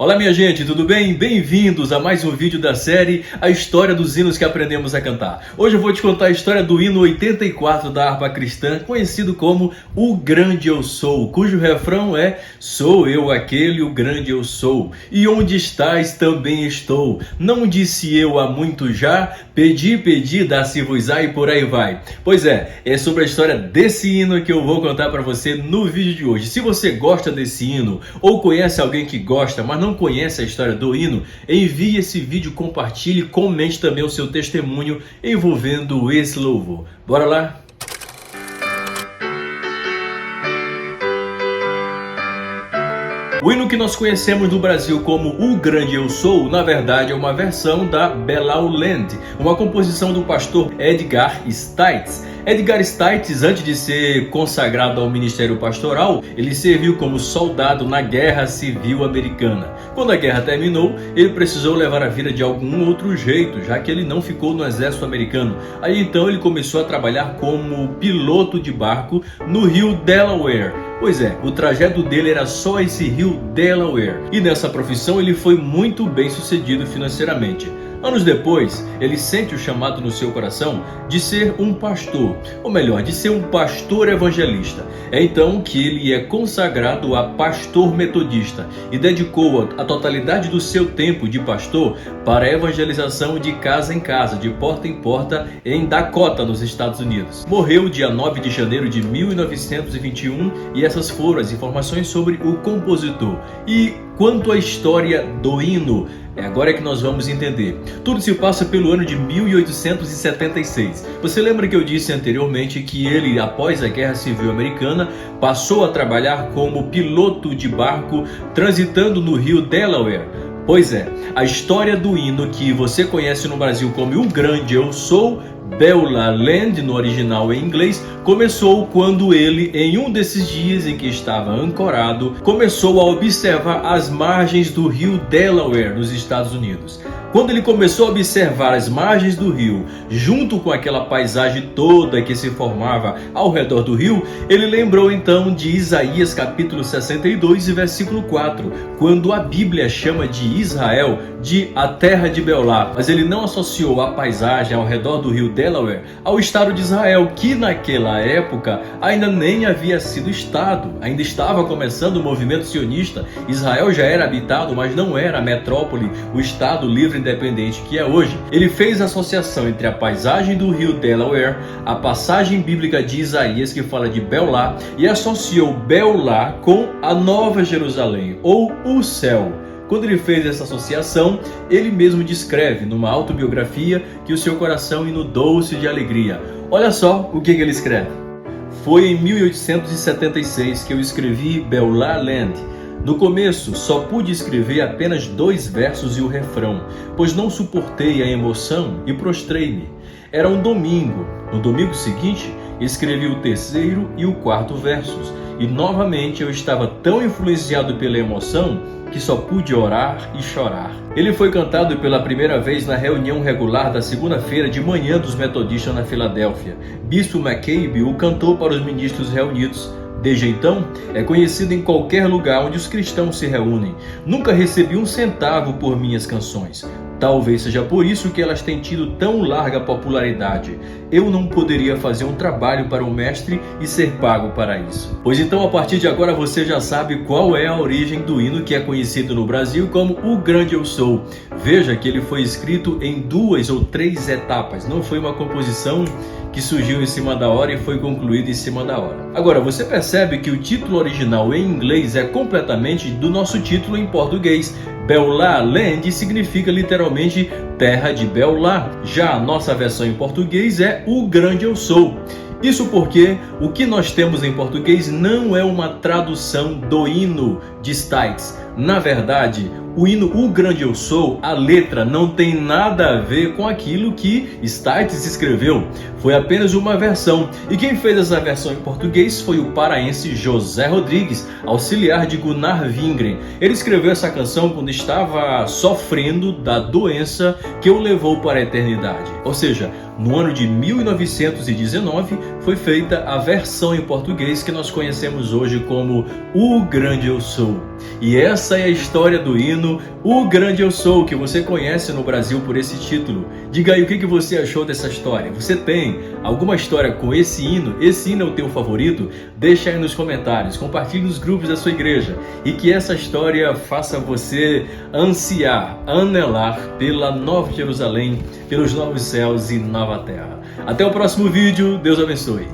Olá minha gente, tudo bem? Bem-vindos a mais um vídeo da série A História dos Hinos que Aprendemos a Cantar. Hoje eu vou te contar a história do hino 84 da harpa cristã, conhecido como O Grande Eu Sou, cujo refrão é: sou eu aquele, o grande eu sou, e onde estás também estou. Não disse eu há muito já, pedi, pedi, dá-se-vos-á e por aí vai. Pois é sobre a história desse hino que eu vou contar para você no vídeo de hoje. Se você gosta desse hino ou conhece alguém que gosta, mas não conhece a história do hino, envie esse vídeo, compartilhe, comente também o seu testemunho envolvendo esse louvor. Bora lá? O hino que nós conhecemos no Brasil como O Grande Eu Sou, na verdade é uma versão da Belau Land, uma composição do pastor Edgar Stites. Edgar Stites, antes de ser consagrado ao ministério pastoral, ele serviu como soldado na Guerra Civil Americana. Quando a guerra terminou, ele precisou levar a vida de algum outro jeito, já que ele não ficou no exército americano. Aí então ele começou a trabalhar como piloto de barco no rio Delaware. Pois é, o trajeto dele era só esse rio Delaware, e nessa profissão ele foi muito bem sucedido financeiramente. Anos depois, ele sente o chamado no seu coração de ser um pastor, ou melhor, de ser um pastor evangelista. É então que ele é consagrado a pastor metodista e dedicou a totalidade do seu tempo de pastor para a evangelização de casa em casa, de porta em porta, em Dakota, nos Estados Unidos. Morreu dia 9 de janeiro de 1921 e essas foram as informações sobre o compositor. E quanto à história do hino, agora é que nós vamos entender. Tudo se passa pelo ano de 1876. Você lembra que eu disse anteriormente que ele, após a Guerra Civil Americana, passou a trabalhar como piloto de barco transitando no rio Delaware? Pois é, a história do hino que você conhece no Brasil como O Grande Eu Sou, Beulah Land, no original em inglês, começou quando ele, em um desses dias em que estava ancorado, começou a observar as margens do rio Delaware, nos Estados Unidos. Quando ele começou a observar as margens do rio, junto com aquela paisagem toda que se formava ao redor do rio, ele lembrou então de Isaías capítulo 62 e versículo 4, quando a Bíblia chama de Israel de a terra de Beulah, mas ele não associou a paisagem ao redor do rio Delaware ao estado de Israel, que naquela época ainda nem havia sido estado, ainda estava começando o movimento sionista. Israel já era habitado, mas não era a metrópole, o estado livre independente que é hoje. Ele fez associação entre a paisagem do rio Delaware, a passagem bíblica de Isaías que fala de Beulah, e associou Beulah com a Nova Jerusalém, ou o céu. Quando ele fez essa associação, ele mesmo descreve numa autobiografia que o seu coração inundou-se de alegria. Olha só o que ele escreve. Foi em 1876 que eu escrevi Beulah Land. No começo, só pude escrever apenas 2 versos e o refrão, pois não suportei a emoção e prostrei-me. Era um domingo. No domingo seguinte, escrevi o 3º e o 4º versos, e novamente eu estava tão influenciado pela emoção que só pude orar e chorar. Ele foi cantado pela primeira vez na reunião regular da segunda-feira de manhã dos metodistas na Filadélfia. Bispo McCabe o cantou para os ministros reunidos. Desde então, é conhecido em qualquer lugar onde os cristãos se reúnem. Nunca recebi um centavo por minhas canções. Talvez seja por isso que elas têm tido tão larga popularidade. Eu não poderia fazer um trabalho para o mestre e ser pago para isso. Pois então, a partir de agora, você já sabe qual é a origem do hino que é conhecido no Brasil como O Grande Eu Sou. Veja que ele foi escrito em 2 ou 3 etapas. Não foi uma composição que surgiu em cima da hora e foi concluída em cima da hora. Agora, você percebe que o título original em inglês é completamente do nosso título em português. Beulah Land significa literalmente terra de Beulah. Já a nossa versão em português é O Grande Eu Sou. Isso porque o que nós temos em português não é uma tradução do hino de Stites. Na verdade, o hino O Grande Eu Sou, a letra não tem nada a ver com aquilo que Stites escreveu. Foi apenas uma versão. E quem fez essa versão em português foi o paraense José Rodrigues, auxiliar de Gunnar Wingren. Ele escreveu essa canção quando estava sofrendo da doença que o levou para a eternidade. Ou seja, no ano de 1919 foi feita a versão em português que nós conhecemos hoje como O Grande Eu Sou. E essa essa é a história do hino O Grande Eu Sou, que você conhece no Brasil por esse título. Diga aí o que você achou dessa história. Você tem alguma história com esse hino? Esse hino é o teu favorito? Deixa aí nos comentários, compartilhe nos grupos da sua igreja e que essa história faça você ansiar, anelar pela Nova Jerusalém, pelos novos céus e nova terra. Até o próximo vídeo, Deus abençoe.